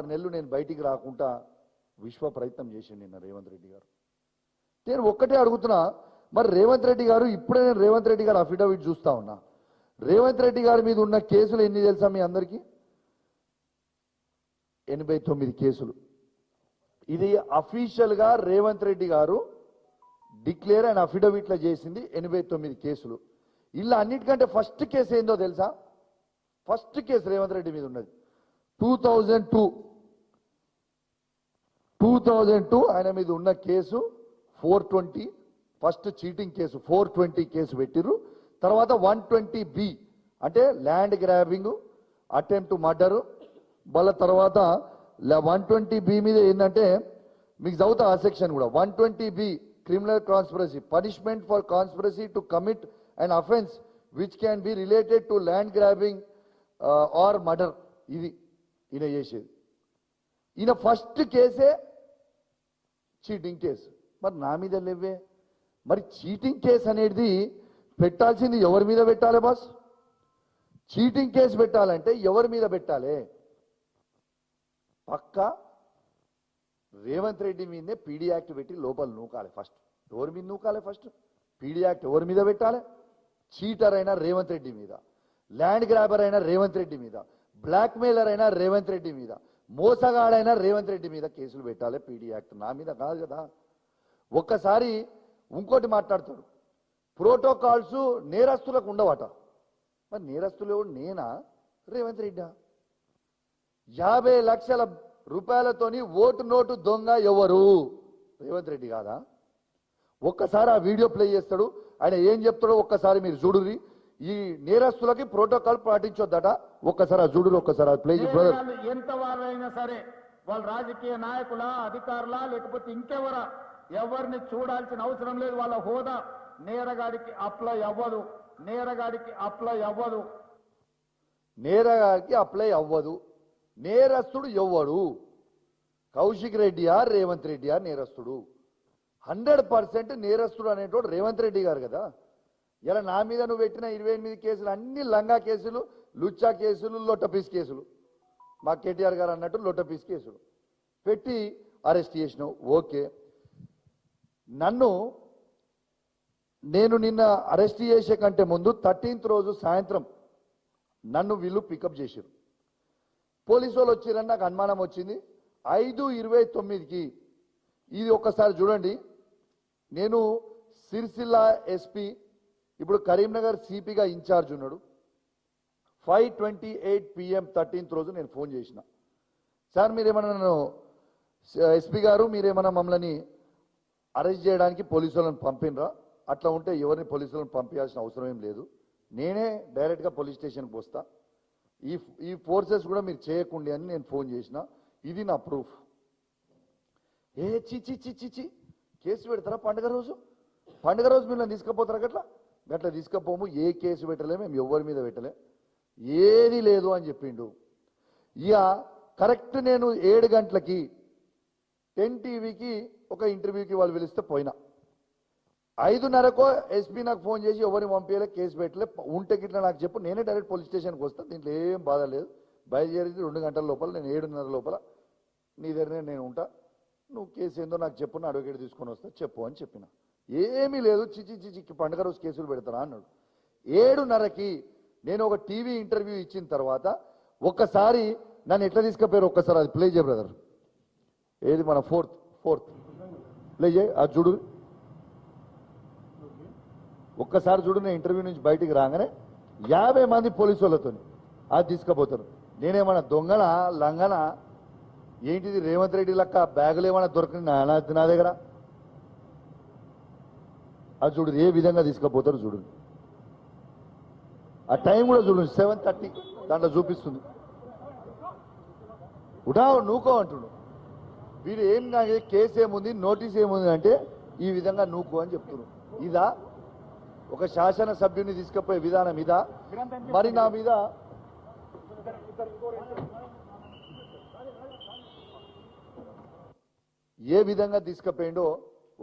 6 నెలలు నేను బయటికి రాకుండా విశ్వ ప్రయత్నం చేసిండు నిన్న రేవంత్ రెడ్డి గారు. నేను ఒక్కటే అడుగుతున్నా, మరి రేవంత్ రెడ్డి గారు ఇప్పుడే నేను రేవంత్ రెడ్డి గారు అఫిడవిట్ చూస్తా ఉన్నా. రేవంత్ రెడ్డి గారి మీద ఉన్న కేసులు ఎన్ని తెలుసా మీ అందరికీ? 89 కేసులు. ఇది అఫీషియల్గా రేవంత్ రెడ్డి గారు డిక్లేర్ అండ్ అఫిడవిట్లో చేసింది 89 కేసులు. ఇలా అన్నిటికంటే ఫస్ట్ కేసు ఏందో తెలుసా? ఫస్ట్ కేసు రేవంత్ రెడ్డి మీద ఉన్నది 2002 ఆయన మీద ఉన్న case 420. First cheating case 420 case పెట్టిర్రు. తర్వాత 120B అంటే land grabbing, attempt to murder. వాళ్ళ తర్వాత 120B మీద ఏంటంటే మీకు చదువుతా ఆ సెక్షన్ కూడా. 120B criminal conspiracy, punishment for conspiracy to commit an offense which can be related to land grabbing or murder. ఇది ఈయన చేసేది. ఈయన ఫస్ట్ కేసే చీటింగ్ కేసు. మరి నా మీద లేవే. మరి చీటింగ్ కేసు అనేది పెట్టాల్సింది ఎవరి మీద పెట్టాలి బాస్? చీటింగ్ కేసు పెట్టాలంటే ఎవరి మీద పెట్టాలి? పక్కా రేవంత్ రెడ్డి మీదనే పీడీ యాక్ట్ పెట్టి లోపల నూకాలి. ఫస్ట్ ఎవరి మీద నూకాలి? ఫస్ట్ పీడీ యాక్ట్ ఎవరి మీద పెట్టాలి? చీటర్ అయినా రేవంత్ రెడ్డి మీద, ల్యాండ్ గ్రాబర్ అయినా రేవంత్ రెడ్డి మీద, బ్లాక్ మెయిలర్ అయినా రేవంత్ రెడ్డి మీద, మోసగాడైనా రేవంత్ రెడ్డి మీద కేసులు పెట్టాలి. పీడీ యాక్ట్ నా మీద కాదు కదా. ఒక్కసారి ఇంకోటి మాట్లాడతాడు, ప్రోటోకాల్స్ నేరస్తులకు ఉండవట. మరి నేరస్తులు నేనా రేవంత్ రెడ్డా? 50 లక్షల రూపాయలతోని ఓటు నోటు దొంగ ఎవరు? రేవంత్ రెడ్డి కాదా? ఒక్కసారి ఆ వీడియో ప్లే చేస్తాడు. ఆయన ఏం చెప్తాడో ఒక్కసారి మీరు చూడుర్రి. ఈ నేరస్తులకి ప్రోటోకాల్ పాటించొద్దట. ఒక్కసారి ఆ చూడురు, ఒక్కసారి ప్లే బ్రదర్. ఎంత వారైనా సరే, వాళ్ళ రాజకీయ నాయకుల, అధికారుల, లేకపోతే ఇంకెవరా, ఎవరిని చూడాల్సిన అవసరం లేదు. వాళ్ళ హోదా నేరగాడికి అప్లై అవ్వదు. నేరగాడికి అప్లై అవ్వదు. నేరగాడికి అప్లై అవ్వదు. నేరస్తుడు ఎవ్వడు? కౌశిక్ రెడ్డియా రేవంత్ రెడ్డియా నేరస్తుడు? 100% నేరస్తుడు అనేటోడు రేవంత్ రెడ్డి గారు కదా. ఇలా నా మీద నువ్వు పెట్టిన 28 కేసులు అన్ని లంగా కేసులు, లుచ్చా కేసులు, లొట్టపీస్ కేసులు. మా కేటీఆర్ గారు అన్నట్టు లొట్టపీస్ కేసులు పెట్టి అరెస్ట్ చేసినావు. ఓకే, నేను నిన్న అరెస్ట్ చేసే కంటే ముందు 13th రోజు సాయంత్రం నన్ను వీళ్ళు పికప్ చేశారు. పోలీసు వాళ్ళు వచ్చిరని నాకు అనుమానం వచ్చింది. 5:29కి ఇది ఒక్కసారి చూడండి. నేను సిరిసిల్ల ఎస్పీ, ఇప్పుడు కరీంనగర్ సిపిగా ఇన్ఛార్జ్ ఉన్నాడు. 5:28 PM 13th రోజు నేను ఫోన్ చేసిన, సార్ మీరేమన్నా నన్ను ఎస్పీ గారు మీరేమన్నా మమ్మల్ని అరెస్ట్ చేయడానికి పోలీసు వాళ్ళని పంపినరా? అట్లా ఉంటే ఎవరిని పోలీసు వాళ్ళని పంపించాల్సిన అవసరం ఏం లేదు, నేనే డైరెక్ట్గా పోలీస్ స్టేషన్కి వస్తా, ఈ ఫోర్సెస్ కూడా మీరు చేయకండి అని నేను ఫోన్ చేసిన. ఇది నా ప్రూఫ్. ఏ చిచి కేసు పెడతారా? పండుగ రోజు మిమ్మల్ని తీసుకుపోతారా? గట్లా తీసుకుపోము. ఏ కేసు పెట్టలే, మేము ఎవరి మీద పెట్టలే, ఏది లేదు అని చెప్పిండు. ఇక కరెక్ట్ నేను 7 గంటలకి 10 టీవీకి ఒక ఇంటర్వ్యూకి వాళ్ళు పిలిస్తే పోయినా. 5:30కో ఎస్పీ నాకు ఫోన్ చేసి ఎవరిని పంపించలే, కేసు పెట్టలే, ఉంటే గిట్లా నాకు చెప్పు, నేనే డైరెక్ట్ పోలీస్ స్టేషన్కి వస్తాను, దీంట్లో ఏం బాధ లేదు, బయలుదేరి 2 గంటల లోపల నేను 7:30 లోపల నీ దగ్గరనే నేను ఉంటా, నువ్వు కేసు ఏందో నాకు చెప్పు, నా అడ్వకేట్ తీసుకొని వస్తా చెప్పు అని చెప్పిన. ఏమీ లేదు, చిచి పండుగ రోజు కేసులు పెడతారా అన్నాడు. 7:30కి నేను ఒక టీవీ ఇంటర్వ్యూ ఇచ్చిన తర్వాత ఒక్కసారి నన్ను ఎట్లా తీసుకుపోయారు ఒక్కసారి అది ప్లే చేయ బ్రదర్. ఏది మన ఫోర్త్ ప్లే చేయ, అది చూడు ఒక్కసారి చూడు. నేను ఇంటర్వ్యూ నుంచి బయటికి రాగానే 50 మంది పోలీసు వాళ్ళతో అది తీసుకుపోతారు. నేనేమన్నా దొంగనా లంగనా ఏంటిది? రేవంత్ రెడ్డి లెక్క బ్యాగులు ఏమైనా దొరికింది నా దగ్గర? అది చూడు ఏ విధంగా తీసుకుపోతారు చూడు. ఆ టైం కూడా చూడు 7:30 దాంట్లో చూపిస్తుంది. ఉడావు నూకో అంటుడు. వీడు ఏం కేసు ఏముంది, నోటీస్ ఏముంది అంటే ఈ విధంగా నూకో అని చెప్తున్నారు. ఇదా ఒక శాసన సభ్యుని తీసుకుపోయే విధానం? ఇదా? మరి నా మీద ఏ విధంగా తీసుకుపోయిండో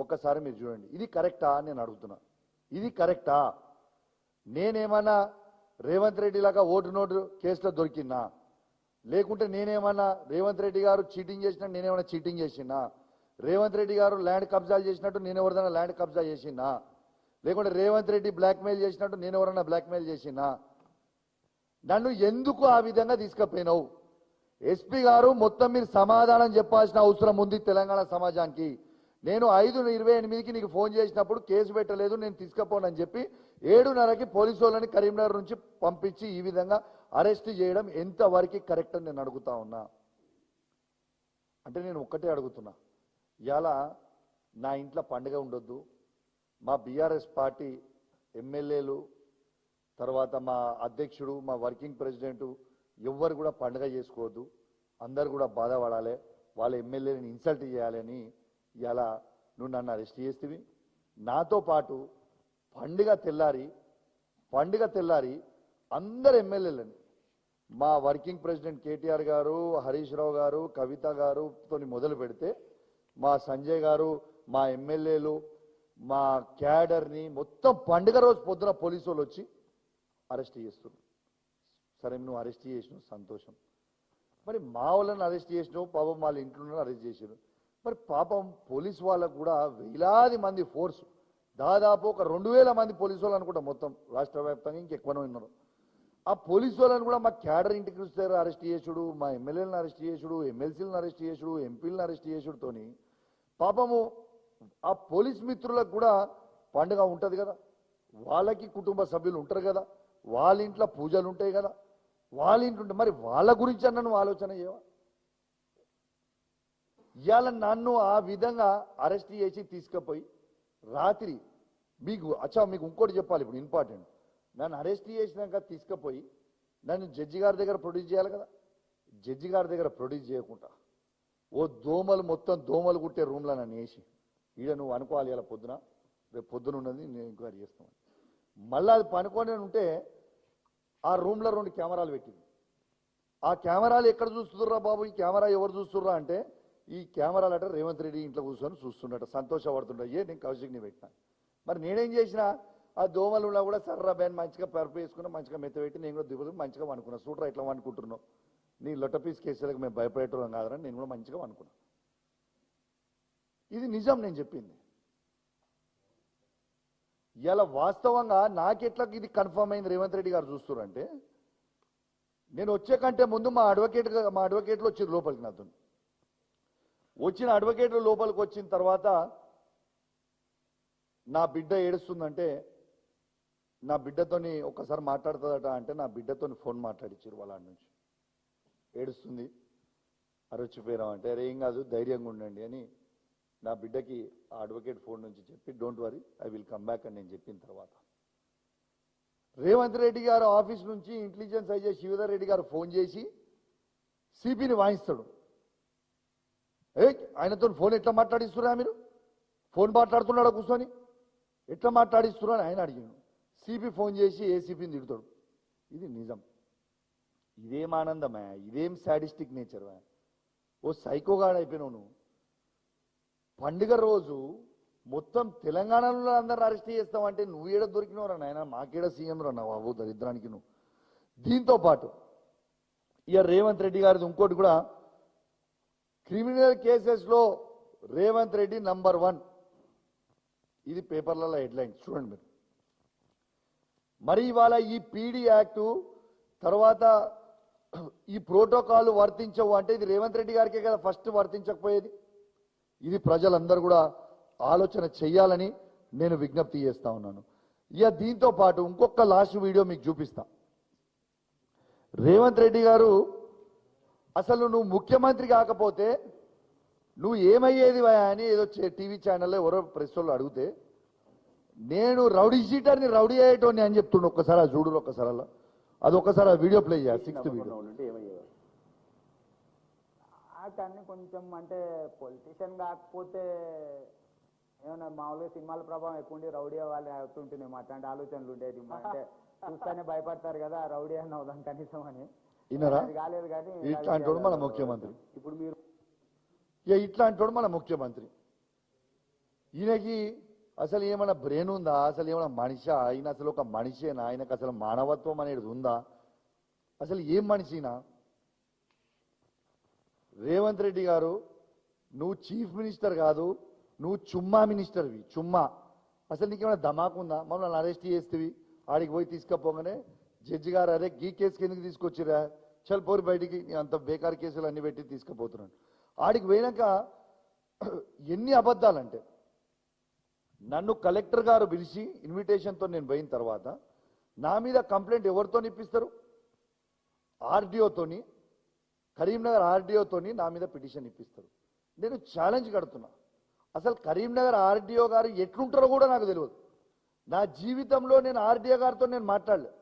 ఒక్కసారి మీరు చూడండి. ఇది కరెక్టా అని నేను అడుగుతున్నా. ఇది కరెక్టా? నేనేమన్నా రేవంత్ రెడ్డి లాగా ఓటు నోటు కేసులో దొరికినా? లేకుంటే నేనేమన్నా రేవంత్ రెడ్డి గారు చీటింగ్ చేసినట్టు నేనేమన్నా చీటింగ్ చేసినా, రేవంత్ రెడ్డి గారు ల్యాండ్ కబ్జాలు చేసినట్టు నేను ఎవరిదైనా ల్యాండ్ కబ్జా చేసినా, లేకుంటే రేవంత్ రెడ్డి బ్లాక్మెయిల్ చేసినట్టు నేను ఎవరన్నా బ్లాక్మెయిల్ చేసినా, నన్ను ఎందుకు ఆ విధంగా తీసుకుపోయినావు? ఎస్పీ గారు మొత్తం మీరు సమాధానం చెప్పాల్సిన అవసరం ఉంది తెలంగాణ సమాజానికి. నేను 5:28కి నీకు ఫోన్ చేసినప్పుడు కేసు పెట్టలేదు, నేను తీసుకుపోనని చెప్పి 7:30కి పోలీసు వాళ్ళని కరీంనగర్ నుంచి పంపించి ఈ విధంగా అరెస్ట్ చేయడం ఎంతవరకు కరెక్ట్ అని నేను అడుగుతా ఉన్నా. అంటే నేను ఒక్కటే అడుగుతున్నా, ఇవాళ నా ఇంట్లో పండుగ ఉండొద్దు, మా బీఆర్ఎస్ పార్టీ ఎమ్మెల్యేలు, తర్వాత మా అధ్యక్షుడు, మా వర్కింగ్ ప్రెసిడెంటు ఎవ్వరు కూడా పండుగ చేసుకోవద్దు, అందరు కూడా బాధపడాలి, వాళ్ళ ఎమ్మెల్యేని ఇన్సల్ట్ చేయాలని ఇలా నువ్వు నన్ను అరెస్ట్ చేస్తేవి. నాతో పాటు పండుగ తెల్లారి అందరు ఎమ్మెల్యేలని, మా వర్కింగ్ ప్రెసిడెంట్ కేటీఆర్ గారు, హరీష్ రావు గారు, కవిత గారుతో మొదలు పెడితే మా సంజయ్ గారు, మా ఎమ్మెల్యేలు, మా క్యాడర్ని మొత్తం పండుగ రోజు పొద్దున పోలీసు వాళ్ళు వచ్చి అరెస్ట్ చేస్తున్నారు. సరే నువ్వు అరెస్ట్ చేసినావు సంతోషం, మరి మా వాళ్ళని అరెస్ట్ చేసినావు, పాపం వాళ్ళ ఇంట్లో అరెస్ట్ చేసారు. మరి పాపం పోలీసు వాళ్ళకు కూడా వేలాది మంది ఫోర్స్, దాదాపు ఒక 2000 మంది పోలీసు వాళ్ళు అనుకుంటా మొత్తం రాష్ట్ర వ్యాప్తంగా, ఇంకెక్కువనే ఉన్నారు. ఆ పోలీసు వాళ్ళని కూడా మా క్యాడర్ ఇంటికి వస్తారు అరెస్ట్ చేసుడు, మా ఎమ్మెల్యేలను అరెస్ట్ చేసుడు, ఎమ్మెల్సీలను అరెస్ట్ చేసుడు, ఎంపీలను అరెస్ట్ చేసుడుతోని పాపము ఆ పోలీస్ మిత్రులకు కూడా పండుగ ఉంటుంది కదా, వాళ్ళకి కుటుంబ సభ్యులు ఉంటారు కదా, వాళ్ళ ఇంట్లో పూజలు ఉంటాయి కదా, వాళ్ళ ఇంట్లో మరి వాళ్ళ గురించి అన్న నువ్వు ఆలోచన చేయవా? ఇవాళ నన్ను ఆ విధంగా అరెస్ట్ చేసి తీసుకుపోయి రాత్రి మీకు ఇంకోటి చెప్పాలి ఇప్పుడు ఇంపార్టెంట్, నన్ను అరెస్ట్ చేసినాక తీసుకుపోయి నన్ను జడ్జి గారి దగ్గర ప్రొడ్యూస్ చేయాలి కదా. జడ్జి గారి దగ్గర ప్రొడ్యూస్ చేయకుండా ఓ మొత్తం దోమలు కుట్టే రూమ్లో నన్ను వేసి, ఈడ నువ్వు అనుకోవాలి ఇలా పొద్దున, రేపు పొద్దున ఉన్నది నేను ఎంక్వైరీ చేస్తాను. మళ్ళీ అది పనుకొని ఉంటే ఆ రూమ్లో 2 కెమెరాలు పెట్టింది. ఆ కెమెరాలు ఎక్కడ చూస్తుర్రా బాబు, ఈ కెమెరా ఎవరు చూస్తుర్రా అంటే, ఈ కెమెరాలు అంటే రేవంత్ రెడ్డి ఇంట్లో కూర్చొని చూస్తుండట, సంతోషపడుతుండ. నేను కౌశిక్ని పెట్టినా. మరి నేనేం చేసినా, ఆ దోమలు ఉన్నా కూడా సర్రా బ్యాన్ మంచిగా పరుపు వేసుకున్నా, మంచిగా మెత్త పెట్టి నేను కూడా దిగులు మంచిగా అనుకున్నా. సూట్రా ఇట్లా అనుకుంటున్నావు, నీ లొట్టపీస్ కేసులకు మేము భయపడేటోళ్ళం కాదని నేను కూడా మంచిగా అనుకున్నా. ఇది నిజం నేను చెప్పింది. ఇలా వాస్తవంగా నాకెట్లా ఇది కన్ఫర్మ్ అయింది రేవంత్ రెడ్డి గారు చూస్తున్నారంటే, నేను వచ్చే కంటే ముందు మా అడ్వకేట్లు వచ్చి లోపలికి నాతో వచ్చిన అడ్వకేట్లు లోపలికి వచ్చిన తర్వాత నా బిడ్డ ఏడుస్తుందంటే, నా బిడ్డతోని ఒక్కసారి మాట్లాడుతుందట అంటే నా బిడ్డతోని ఫోన్ మాట్లాడించారు వాళ్ళ నుంచి. ఏడుస్తుంది, అరొచ్చిపోయాం అంటే, అరే ఏం కాదు ధైర్యంగా ఉండండి అని నా బిడ్డకి ఆ అడ్వకేట్ ఫోన్ నుంచి చెప్పి, don't worry I will come back అని నేను చెప్పిన తర్వాత రేవంత్ రెడ్డి గారు ఆఫీస్ నుంచి ఇంటెలిజెన్స్ ఐజీ శివధర్ రెడ్డి గారు ఫోన్ చేసి సిపిని వాయిస్తాడు. ఆయనతో ఫోన్ ఎట్లా మాట్లాడిస్తున్నా, మీరు ఫోన్ మాట్లాడుతున్నాడా కూర్చొని, ఎట్లా మాట్లాడిస్తున్నా అని ఆయన అడిగాను. సిపి ఫోన్ చేసి ఏసీపీని తిడతాడు. ఇది నిజం. ఇదేం ఆనందమే, ఇదేం సాడిస్టిక్ నేచర్, ఓ సైకోగాడ్ అయిపోయినావు నువ్వు. పండుగ రోజు మొత్తం తెలంగాణలో అందరూ అరెస్ట్ చేస్తామంటే నువ్వు ఏడ దొరికినవరా నాయన, మాకేడ సీఎం రా బాబు దరిద్రానికి నువ్వు. దీంతో పాటు ఇక రేవంత్ రెడ్డి గారిది ఇంకోటి కూడా, క్రిమినల్ కేసెస్లో రేవంత్ రెడ్డి నంబర్ 1. ఇది పేపర్లలో హెడ్లైన్స్ చూడండి మీరు. మరి ఇవాళ ఈ పీడీ యాక్టు తర్వాత ఈ ప్రోటోకాల్ వర్తించవు అంటే ఇది రేవంత్ రెడ్డి గారికే కదా ఫస్ట్ వర్తించకపోయేది. ఇది ప్రజలందరూ కూడా ఆలోచన చెయ్యాలని నేను విజ్ఞప్తి చేస్తా ఉన్నాను. ఇక దీంతో పాటు ఇంకొక లాస్ట్ వీడియో మీకు చూపిస్తా. రేవంత్ రెడ్డి గారు అసలు నువ్వు ముఖ్యమంత్రి కాకపోతే నువ్వు ఏమయ్యేది అని ఏదో టీవీ ఛానల్లో ఎవరో ప్రెస్ వాళ్ళు అడిగితే, నేను రౌడీ షీటర్ని రౌడీ అయ్యేటోని అని చెప్తుండే. ఒక్కసారి ఆ చూడు, ఒక్కసారి అలా అది ఒక్కసారి ఆ వీడియో ప్లే చేయాలి. 6th video. కానీ కొంచెం అంటే పొలిటీషియన్ కాకపోతే ఏమన్నా మామూలుగా సినిమాల ప్రభావం ఎక్కువ ఉండి రౌడీ వాళ్ళు అవుతుంటుంది, అట్లాంటి ఆలోచనలు ఉండేది. అంటే చూస్తేనే భయపడతారు కదా రౌడీ అని అవుదాం కనీసం అని. కాలేదు కానీ ఇట్లాంటి మన ముఖ్యమంత్రి, ఇప్పుడు మీరు ఇట్లాంటి మన ముఖ్యమంత్రి, ఈయనకి అసలు ఏమైనా బ్రెయిన్ ఉందా, అసలు ఏమైనా మనిషి, ఆయన అసలు ఒక మనిషేనా, ఆయనకు అసలు మానవత్వం అనేది ఉందా, అసలు ఏం మనిషినా? రేవంత్ రెడ్డి గారు నువ్వు చీఫ్ మినిస్టర్ కాదు, నువ్వు చుమ్మా మినిస్టర్వి, చుమ్మా. అసలు నీకేమైనా ధమాకుందా? మమ్మల్ని అరెస్ట్ చేస్తేవి ఆడికి పోయి తీసుకపోగానే జడ్జి గారు అరే గీ కేసుకి ఎందుకు తీసుకొచ్చిరా, చల్ పోరు బయటికి, అంత బేకార్ కేసులు అన్ని పెట్టి తీసుకుపోతున్నాను. ఆడికి పోయినాక ఎన్ని అబద్ధాలంటే, నన్ను కలెక్టర్ గారు పిలిచి ఇన్విటేషన్తో నేను పోయిన తర్వాత నా మీద కంప్లైంట్ ఎవరితో ఇప్పిస్తారు? ఆర్డీఓతోని, కరీంనగర్ ఆర్డీఓతోని నా మీద పిటిషన్ ఇప్పిస్తారు. నేను ఛాలెంజ్ కడుతున్నా, అసలు కరీంనగర్ ఆర్డీఓ గారు ఎట్లుంటారో కూడా నాకు తెలియదు. నా జీవితంలో నేను ఆర్డీఓ గారితో నేను మాట్లాడలే.